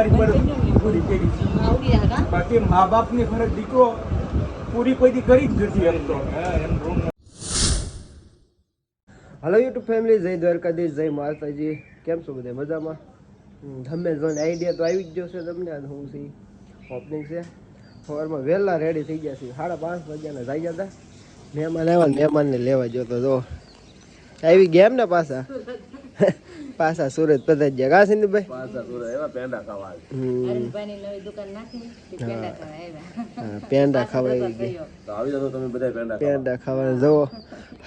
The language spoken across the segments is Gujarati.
અમારી પૂરી પેઢી બાકી મા બાપની ફરજ દીકરો પૂરી કોઈ દી કરી જ નથી એમ તો हेलो यूट्यूब फैमिली जय द्वारकाधीश जय माताजी केम छो बधे मजामां धम्मे जोन आइडिया तो આવી જ ગયો છે તમને આ હું છે ઓપનિંગ છે સવારમાં વહેલા રેડી થઈ ગયા છે 5:30 વાગ્યાના જઈ ગયા હતા મહેમાન આવ્યા મહેમાનને લેવા ગયો તો જો આવી ગયા એમ ને પાછા સુરત પધારી ગયા કા સિંધુભાઈ પાછા સુરત એવા પેંડા ખાવા હરીભાઈની નવી દુકાન નાખી પેંડા ખાવા આવ્યા હા પેંડા ખાવા આવી ગયા તો આવી જાવ તમે બધા પેંડા ખાવા જો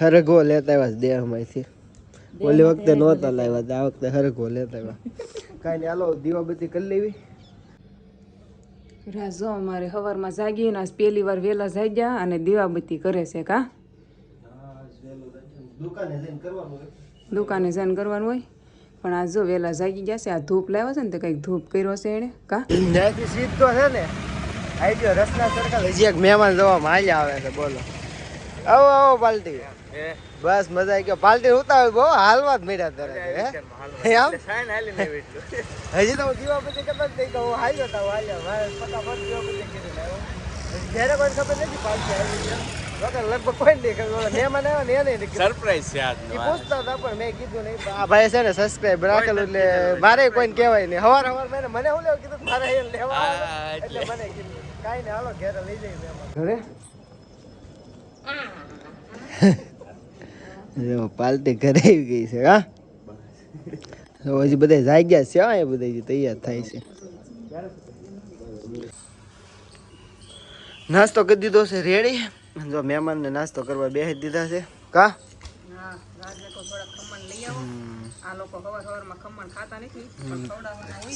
હરગો લેતા આવ્યા દેહમાંથી ઓલી વખતે નહોતા લાવ્યા આ વખતે હરગો લેતા આવ્યા કાંઈ નહીં હાલો દીવાબત્તી કરી લેવી રાજો અમારે સવારમાં જાગીને આજ પહેલી વાર વહેલા જાગ્યા અને દીવાબત્તી કરે છે કા દુકાને જઈને કરવાનું હોય પણ આજ જો વહેલા જાગી ગયા છે આ ધૂપ લાવ્યો છે ને તો કંઈક ધૂપ કર્યો છે એને કા ત્યાંથી સીધો છે ને આવી ગયો રસના સરકાર હજી એક મહેમાન જોવામાં હાલ્યા આવે છે બોલો આવો આવો પાલટી બસ મજા આવી ગયો પાલટી ઉતાવે બહુ હાલવા જ મળ્યા ત્યારે હજી તો હું દીવાબત્તી કરતા જ નહીં તો હું હાલ્યો હતા હાલ્યા મારે ફટાફટ દીવાબત્તી કરી લાવ્યો જ્યારે કોઈ ખબર નથી પાલટી આવી ગયા લગભગ કોઈ નહીં ખબર મહેમાન આવ્યા ને એને સરપ્રાઈઝ છે આજ પૂછતા હતા પણ મેં કીધું નહીં આ ભાઈ છે ને સબસ્ક્રાઇબ રાખેલું એટલે મારે કોઈને કહેવાય નહીં સવાર મને હું લેવું કીધું મારે લેવા એટલે મને કીધું કાંઈ નહીં હાલો ઘરે લઈ જઈએ ઘરે પાલટી ઘરે આવી ગઈ છે હા હજી બધા જાગ્યા છે હા એ બધા તૈયાર થાય છે નાસ્તો કરી દીધો છે રેડી જો મહેમાનને નાસ્તો કરવા બેસી દીધા છે કા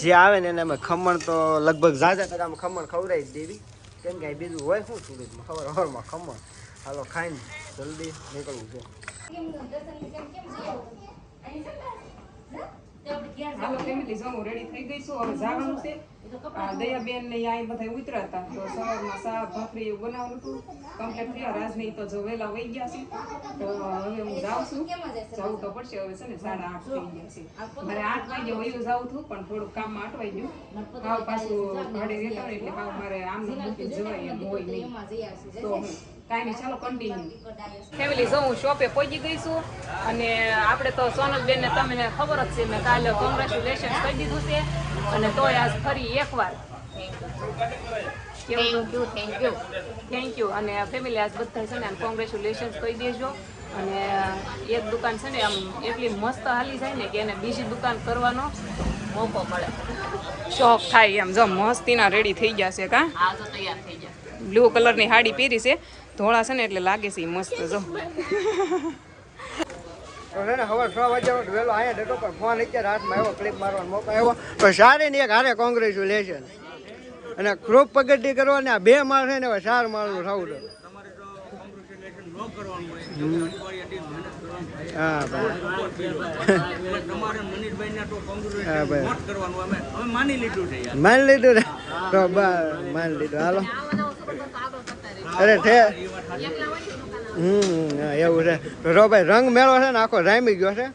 જે આવે ને એને અમે ખમણ તો લગભગ ઝાઝા ટકામાં ખમણ ખવડાવી જ દેવી કેમ કે બીજું હોય શું સુરતમાં સવારમાં ખમણ હાલો ખાઈને જલ્દી નીકળવું છે હાલો ફેમિલી જો હું રેડી થઈ ગઈ છું હવે જવાનું છે દયાબેન ને અહીં બધા ઉતરાતા તો સવારમાં શાક ભાખરી એવું બનાવવાનું હતું કમ્પ્લીટ થયા રાજની તો જો વહેલા વહી ગયા છે તો હવે હું જાઉં છું જવું તો પડશે હવે છે ને 8:30 થઈ ગયા છે મારે 8 વાગે વયું જાવું હતું પણ થોડુંક કામમાં અટવાઈ ગયું કાવ પાછું ભાડે રહેતા હોય એટલે કાવ મારે આમ મૂકી જવાય એમ હોય નહીં તો કાંઈ નહીં ચાલો કન્ટિન્યુ ફેમિલી જો હું શોપે પહોંચી ગઈ છું અને આપણે તો સોનલબેનને તમને ખબર જ છે મેં કાલે કોંગ્રેચ્યુલેશન કહી દીધું છે અને તોય આજ ફરી એકવાર થેન્ક યુ અને ફેમિલી આજ બધા છે ને આમ કોંગ્રેચ્યુલેશન કહી દેજો અને એક દુકાન છે ને આમ એટલી મસ્ત હાલી જાય ને કે એને બીજી દુકાન કરવાનો મોકો મળે શોખ થાય એમ જો મસ્તીના રેડી થઈ ગયા છે કા તૈયાર થઈ ગયા બ્લુ કલરની સાડી પહેરી છે ધોળા છે ને એટલે લાગે છે મસ્ત જો હવે 6 વાગ્યા વહેલો અહીંયા ડેટો પર ફોન અત્યારે હાથમાં આવ્યો ક્લિપ મારવાનો મોકો આવ્યો તો સારી ને એક હારે કોંગ્રેચ્યુલેશન અને ગ્રુપ પગડ્ડી કરવાની આ 2 માળ છે ને હવે 4 માળનું થવું છે હા માની લીધું તો માની લીધું હાલો અરે એવું છે તો ભાઈ રંગ મેળો છે ને આખો રામી ગયો છે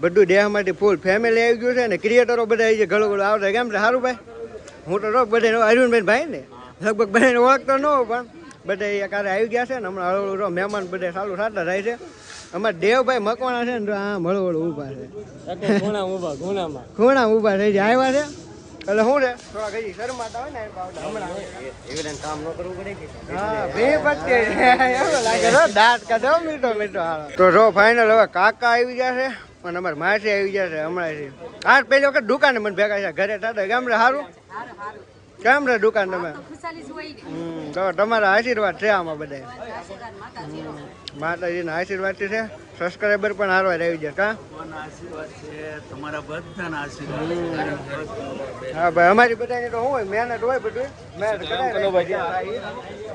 બધું દેહમાંથી ફૂલ ફેમિલી આવી ગયું છે ને ક્રિએટરો બધા આવી ગયું ઘણું આવડે કેમ છે સારું ભાઈ હું તો રોક બધા અરવિંદભાઈ ભાઈ ને લગભગ બધાને ઓળખતો ન હોય પણ બધા એકારે આવી ગયા છે ને હમણાં હળવું મહેમાન બધા સારું થતા થાય છે અમારા દેવભાઈ મકવાણા છે ને આમ હળવળ ઊભા છે ખૂણા ઊભા થઈ જાય આવ્યા છે એટલે શું છે થોડા કઈ શરમાતા હોય ને હમણાં કામ ન કરવું પડે હા બે પટ્ટી એવું લાગે દાંત કાઢો મીઠો મીઠો હાલો તો જો ફાઇનલ હવે કાકા આવી ગયા છે અને અમારે માસી આવી ગયા છે હમણાં આજ પહેલી વખત દુકાને મને ભેગા છે ઘરે થતા કેમ રે સારું કેમ રે દુકાન તમે તો તમારા આશીર્વાદ છે આમાં બધા માતાજીના આશીર્વાદ છે સબસ્ક્રાઈબર પણ હારવા આવી જાય કા તમારા બધાના આશીર્વાદ હા ભાઈ અમારી બધાની તો શું હોય મહેનત હોય બધું મહેનત કરાય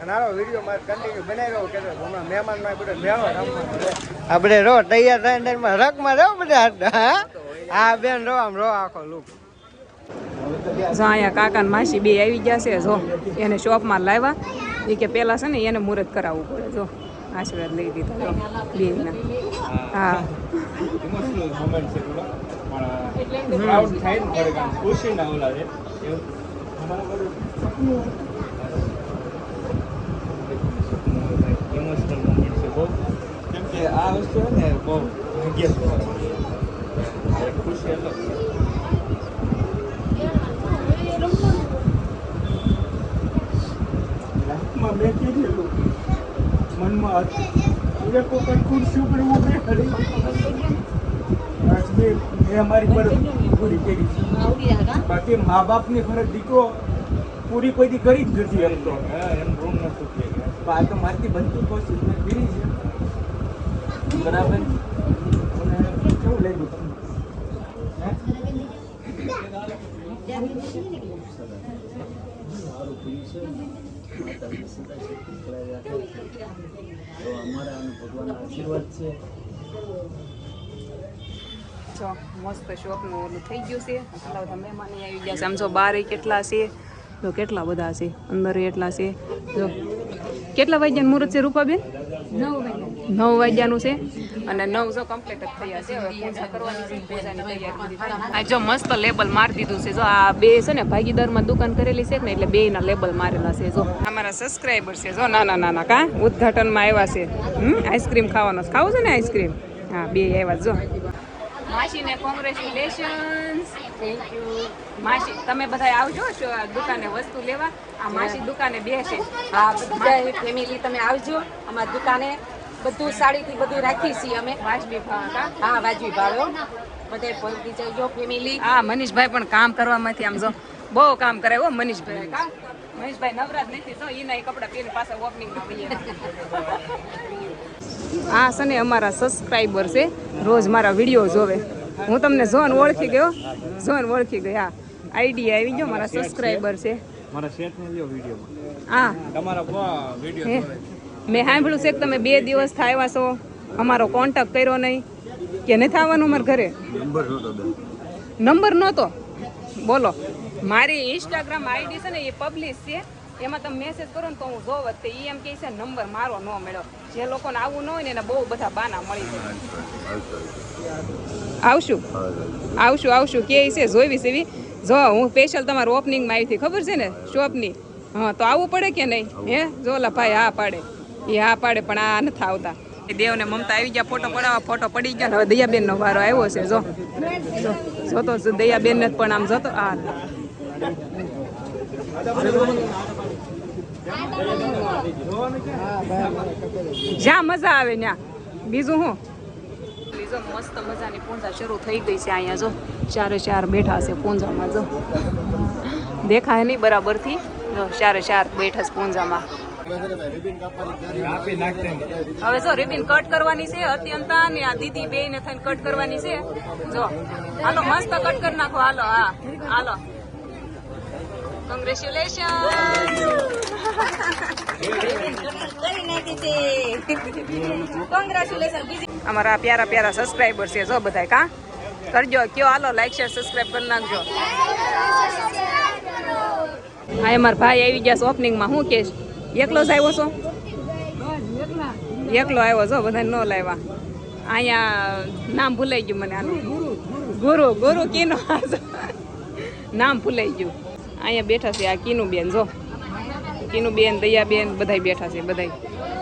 અને આવો વિડીયો મારે કન્ટિન્યુ બનાવ્યો કે હમણાં મહેમાનમાં બધો મેળો આ બધા રો તૈયાર થાય રકમાં રહો બધા હા બેન રો આમ રો આખો લુક જો અહીંયા કાકા ને માસી બે આવી ગયા છે જો એને શોપમાં લાવ્યા એ કે પેલા છે ને એને મુહૂર્ત કરાવવું પડે જો આશીર્વાદ લઈ દીધા બેના હા ઇમોશનલ મોમેન્ટ છે થોડો પણ પ્રાઉડ થાય ને થોડીક આમ ખુશીના ઓલા છે એવું અમારા બધું ઇમોશનલ મોમેન્ટ છે બહુ કેમ કે આ વસ્તુ છે ને બહુ ભાગ્ય છે ખુશી અલગ છે લાઈફમાં મેં કીધેલું મનમાં હતું એક વખત ખુરશી ઉપર હું બેઠેલી આજ મેં અમારી પર પૂરી કરી છે બાકી મા બાપની ફરજ દીકરો પૂરી કોઈ દી કરી જ નથી એમ તો એમ રૂમ નથી આ તો મારથી બનતું કોશિશ મેં કરી છે બરાબર અને કેવું લાગ્યું તમને જો મસ્ત શોપનું ઓલું થઈ ગયું છે કેટલા બધા મહેમાન આવી ગયા છે આમ જો બાર કેટલા છે જો કેટલા બધા છે અંદર એટલા છે જો કેટલા વાગ્યાનું મુહૂર્ત છે રૂપાબેન 9 વાગ્યાનું છે અને 9 જો કમ્પ્લીટ જ થયા છે હવે પૂજા કરવાની છે પૂજાની તૈયારી આ જો મસ્ત લેબલ મારી દીધું છે જો આ બે છે ને ભાગીદારમાં દુકાન કરેલી છે ને એટલે બેયના લેબલ મારેલા છે જો અમારા સબસ્ક્રાઇબર છે જો નાના કા ઉદ્ઘાટનમાં આવ્યા છે આઈસ્ક્રીમ ખાવાનું ખાવું છે ને આઈસ્ક્રીમ હા બે આવ્યા જો માસીને કોંગ્રેચ્યુલેશન્સ થેન્ક યુ માસી તમે બધા આવજો દુકાને વસ્તુ લેવા આ માસી દુકાને બેસે હા બધા ફેમિલી તમે આવજો અમારી દુકાને બધું સાડીથી બધું રાખી છીએ અમે વાજબી ભાવ કા હા વાજબી ભાવે બધે પહોંચી જજો ફેમિલી હા મનીષભાઈ પણ કામ કરવામાંથી આમ જો બહુ કામ કરે હો મનીષભાઈ કા મનીષભાઈ નવરાત નથી તો એના કપડા પહેરી પાછા ઓપનિંગમાં વઈએ આ છે ને અમારા સબસ્ક્રાઈબર છે રોજ મારા વિડીયો જોવે હું તમને ઝોન ઓળખી ગયો હા આઈડી આવી ગયો મારા સબસ્ક્રાઈબર છે મારા શેઠને લ્યો વિડીયોમાં હા તમારા વિડીયો મેં સાંભળ્યું છે કે તમે 2 દિવસ આવ્યા છો અમારો કોન્ટેક્ટ કર્યો નહીં કે નથી આવવાનું અમારા ઘરે નંબર નહોતો બોલો મારી ઇન્સ્ટાગ્રામ આઈડી છે ને એ પબ્લિશ છે એમાં તમે મેસેજ કરો ને તો હું જોવ જ એ એમ કહે છે નંબર મારો ન મળ્યો જે લોકોને આવવું ન હોય ને એને બહુ બધા બાના મળી જાય આવશું કે છે જોઈવી સેવી જો હું સ્પેશિયલ તમારું ઓપનિંગમાં આવી હતી ખબર છે ને શોપની હા તો આવવું પડે કે નહીં હે જો ઓલા ભાઈ હા પાડે એ હા પાડે પણ આ નથી આવતા દેવને મમતા આવી ગયા ફોટો પડાવવા ફોટો પડી ગયા હવે દયાબેનનો વારો આવ્યો છે જો જોતો દયાબેનને પણ આમ જોતો હા જ્યાં મજા આવે ત્યાં બીજું હું મસ્ત મજાની પૂંજા શરૂ થઈ ગઈ છે અહીંયા જો 4 બેઠા છે પૂંજામાં જો દેખાય નહીં બરાબરથી જો 4 બેઠા છે પૂંજામાં હવે જો રિબિન કટ કરવાની છે અત્યંતા ને આ દીદી બે ને થઈને કટ કરવાની છે જો હાલો મસ્ત કટ કરી નાખો હાલો હા હાલો કોંગ્રેચ્યુલેશન અમારા પ્યારા સબસ્ક્રાઈબર છે જો બધા કા કરજો કયો હાલો લાઈક શેર સબસ્ક્રાઇબ કરી નાખજો હા અમારા ભાઈ આવી ગયા છે ઓપનિંગમાં હું કે એકલો જ આવ્યો છો એકલો આવ્યો છો બધા ન લાવ્યા અહીંયા નામ ભૂલાઈ ગયું મને આનું ગુરુ કીનો નામ ભૂલાઈ ગયું અહીંયા બેઠા છે આ કીનુબેન જો કીનુબેન દયાબેન બધાય બેઠા છે બધાય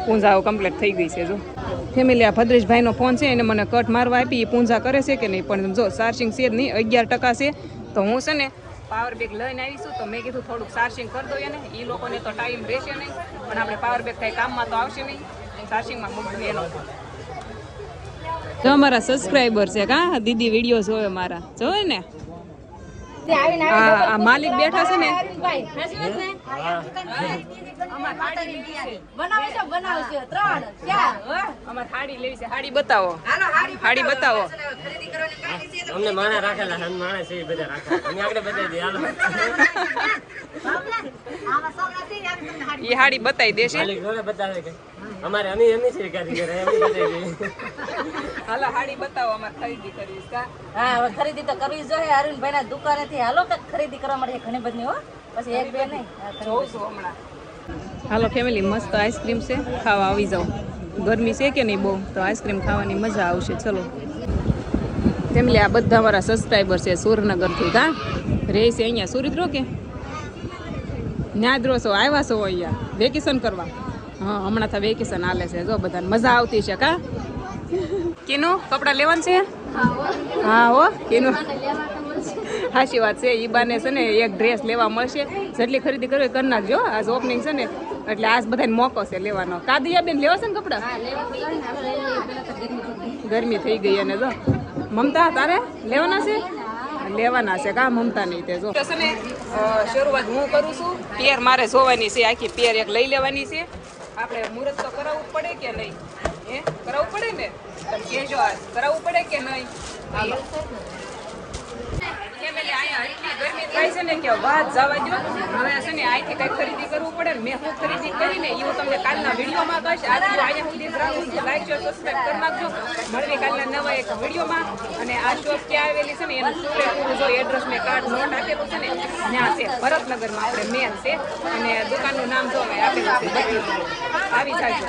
પૂંજાઓ કમ્પ્લીટ થઈ ગઈ છે જો ફેમિલી આ ભદ્રેશભાઈનો ફોન છે એને મને કટ મારવા આપી એ પૂંજા કરે છે કે નહીં પણ જો ચાર્જિંગ છે જ નહીં 11% છે તો હું છે ને પાવર બેગ લઈને આવીશું તો મેં કીધું થોડુંક ચાર્જિંગ કરી દો ને એ લોકોને તો ટાઈમ રહેશે નહીં પણ આપણે પાવર બેગ કઈ કામમાં તો આવશે નહીં ચાર્જિંગમાં મૂકવું એનો જો અમારા સબસ્ક્રાઈબર છે કા દીદી વિડીયો જોવે મારા જોવે ને આ માલિક બેઠા છે ને હાડી લેવી છે હાડી બતાવો હાડી બતાવો અમને માણા રાખેલા છે માણા છે બધા રાખેલા અમે આગળ બતાવી દે હાલો એ હાડી બતાવી દેશે માલિક જોડે બતાવે કે અમારે અમે છે કારીગર અમે બતાવી દે હાલો હાડી બતાવો અમારે ખરીદી કરવી છે હા હવે ખરીદી તો કરવી જોઈએ અરવિંદભાઈ ના દુકાનેથી હાલો કે ખરીદી કરવા માટે ઘણી બધી હો પછી એક બે નહીં જોઉં છું હમણાં હાલો ફેમિલી મસ્ત આઈસ્ક્રીમ છે ખાવા આવી જાઓ ગરમી છે કે નહીં બહુ, તો આઈસ્ક્રીમ ખાવાની મજા આવશે. ચલો ફેમિલી, આ બધા મારા સબસ્ક્રાઈબર છે સુરનગરથી. કા રહે છે અહીંયા સુરત રો કે ન્યાદ છો, આવ્યા છો અહીંયા વેકેશન કરવા? હા, હમણાં તો વેકેશન હાલે છે. જો બધાને મજા આવતી છે. કા કેનું કપડાં લેવાનું છે? હા હો, કેનું સાચી વાત છે. ઈ બાને છે ને એક ડ્રેસ લેવા મળશે. જેટલી ખરીદી કરવી કરી નાખજો. આજ ઓપનિંગ છે ને એટલે આજ બધાને મોકો છે લેવાનો. કાદિયા બેન લેવા છે ને કપડાં? ગરમી થઈ ગઈ અને જો મમતા તારે લેવાના છે? લેવાના છે. કા મમતા નહીં તે જો છે ને શરૂઆત હું કરું છું. પેર મારે જોવાની છે, આખી પેર એક લઈ લેવાની છે. આપણે મુહૂર્ત તો કરાવવું પડે કે નહીં? હે કરાવવું પડે ને? તમે કહેજો કરાવવું પડે કે નહીં? હાલો ગરમી થાય છે ને કે વાત જવા દો. હવે છે ને અહીંથી કઈ ખરીદી કરવું પડે ને. મેં શું ખરીદી કરીને એ હું તમને કાલના વિડીયોમાં કહીશ. આજે અહીંયા સુધી રાખું છું. લાઈક શેર સબસ્ક્રાઈબ કરી નાખજો. મળવી કાલના નવા એક વિડીયોમાં. અને આ શોપ ક્યાં આવેલી છે ને એનું પૂરેપૂરું જો એડ્રેસ મેં કાર્ડ નોટ આપેલું છે ને ત્યાં છે ભરતનગરમાં આપણે મેન છે. અને દુકાનનું નામ જો આપેલું છે. આવી જાય.